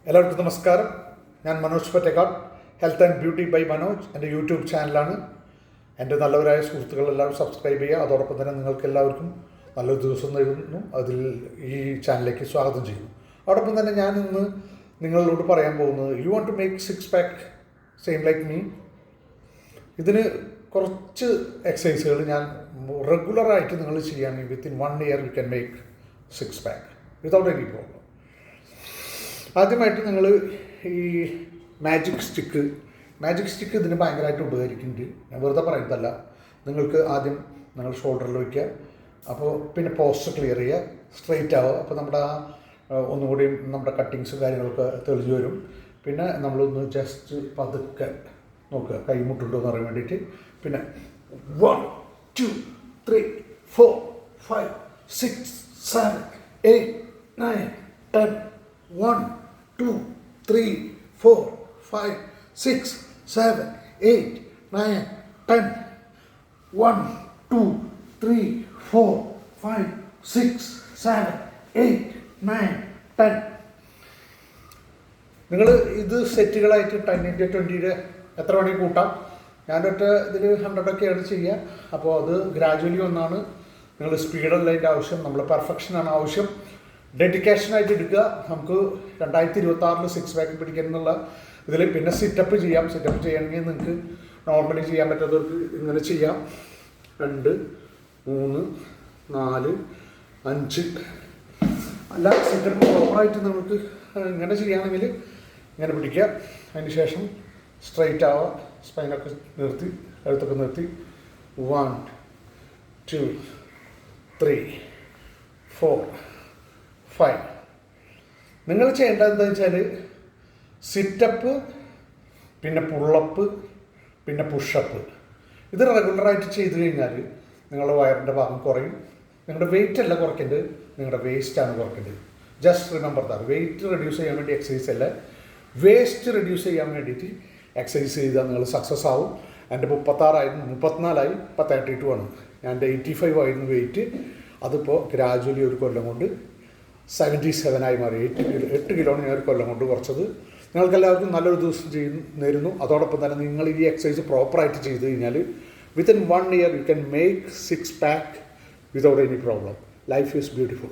എല്ലാവർക്കും നമസ്കാരം. ഞാൻ Manoj Pattekkad, health and beauty by Manoj എൻ്റെ യൂട്യൂബ് ചാനലാണ്. എൻ്റെ നല്ലവരായ സുഹൃത്തുക്കളെല്ലാവരും സബ്സ്ക്രൈബ് ചെയ്യുക. അതോടൊപ്പം തന്നെ നിങ്ങൾക്ക് എല്ലാവർക്കും നല്ലൊരു ദിവസം നേരുന്നു. അതിൽ ഈ ചാനലിലേക്ക് സ്വാഗതം ചെയ്യുന്നു. അതോടൊപ്പം തന്നെ ഞാൻ ഇന്ന് നിങ്ങളോട് പറയാൻ പോകുന്നത്, you want to make six pack same like me. ഇതിന് കുറച്ച് എക്സസൈസുകൾ ഞാൻ റെഗുലറായിട്ട് നിങ്ങൾ ചെയ്യുകയാണെങ്കിൽ within 1 year you can make six pack without any problem. ആദ്യമായിട്ട് നിങ്ങൾ ഈ മാജിക് സ്റ്റിക്ക് ഇതിന് ഭയങ്കരമായിട്ട് ഉപകരിക്കുന്നുണ്ട്. ഞാൻ വെറുതെ പറയുന്നതല്ല. നിങ്ങൾക്ക് ആദ്യം നിങ്ങൾ ഷോൾഡറിൽ വയ്ക്കുക, അപ്പോൾ പിന്നെ പോസ്റ്റർ ക്ലിയർ ചെയ്യുക, സ്ട്രെയിറ്റ് ആവുക. അപ്പോൾ നമ്മുടെ ഒന്നുകൂടിയും നമ്മുടെ കട്ടിങ്സും കാര്യങ്ങളൊക്കെ തെളിഞ്ഞു വരും. പിന്നെ നമ്മളൊന്ന് ജസ്റ്റ് പതുക്കെ നോക്കുക കൈമുട്ടുണ്ടോ എന്ന് അറിയാൻ വേണ്ടിയിട്ട്. പിന്നെ 1 2 3 4 5 6 7 8 9 10 1 2 3 4 5 6 7 8 9 10 1 2 3 4 5 6 7 8 9 10. നിങ്ങൾ ഇത് സെറ്റുകളായിട്ട് 10 into 20 എത്ര വേണമെങ്കിൽ കൂട്ടാം. ഞാനൊറ്റ ഇതിൽ 100 ചെയ്യുക. അപ്പോൾ അത് ഗ്രാജുവലി ഒന്നാണ്. നിങ്ങൾ സ്പീഡല്ല അതിൻ്റെ ആവശ്യം, നമ്മൾ പെർഫെക്ഷനാണ് ആവശ്യം. ഡെഡിക്കേഷനായിട്ട് എടുക്കുക. നമുക്ക് 2026 സിക്സ് പാക്ക് പിടിക്കുന്നുള്ള ഇതിൽ പിന്നെ സിറ്റപ്പ് ചെയ്യാം. സിറ്റപ്പ് ചെയ്യണമെങ്കിൽ നിങ്ങൾക്ക് നോർമലി ചെയ്യാൻ പറ്റാത്തവർക്ക് ഇങ്ങനെ ചെയ്യാം. 2 3 4 5 അല്ല, സിറ്റപ്പ് പ്രോപ്പറായിട്ട് നമുക്ക് ഇങ്ങനെ ചെയ്യുകയാണെങ്കിൽ ഇങ്ങനെ പിടിക്കുക. അതിന് ശേഷം സ്ട്രൈറ്റ് ആവുക, സ്പൈനൊക്കെ നിർത്തി, കഴുത്തൊക്കെ നിർത്തി. 1 2 3 4 5. നിങ്ങൾ ചെയ്യേണ്ടത് എന്താണെന്ന് വെച്ചാൽ സിറ്റപ്പ്, പിന്നെ പുള്ളപ്പ്, പിന്നെ പുഷപ്പ്. ഇത് റെഗുലറായിട്ട് ചെയ്ത് കഴിഞ്ഞാൽ നിങ്ങളുടെ വയറിൻ്റെ ഭാഗം കുറയും. നിങ്ങളുടെ വെയിറ്റ് അല്ല കുറയ്ക്കേണ്ടത്, നിങ്ങളുടെ വേസ്റ്റാണ് കുറയ്ക്കേണ്ടത്. Just remember that. Weight reduce ചെയ്യാൻ വേണ്ടി എക്സസൈസ് അല്ല, വേസ്റ്റ് റെഡ്യൂസ് ചെയ്യാൻ വേണ്ടിയിട്ട് എക്സസൈസ് ചെയ്താൽ നിങ്ങൾ സക്സസ് ആവും. എൻ്റെ 36 34 ഇപ്പോൾ 32 ആണ്. ഞാൻ 85 ആയിരുന്നു വെയിറ്റ്. അതിപ്പോൾ ഗ്രാജുവലി ഒരു കൊല്ലം കൊണ്ട് 77 മാറി. 8 കിലോയാണ് ഞാൻ ഒരു കൊല്ലം കൊണ്ട് കുറച്ചത്. നിങ്ങൾക്കെല്ലാവർക്കും നല്ലൊരു ദിവസം നേരുന്നു. അതോടൊപ്പം തന്നെ നിങ്ങൾ ഈ എക്സസൈസ് പ്രോപ്പറായിട്ട് ചെയ്ത് കഴിഞ്ഞാൽ within 1 year you can make six pack without any problem. Life is beautiful.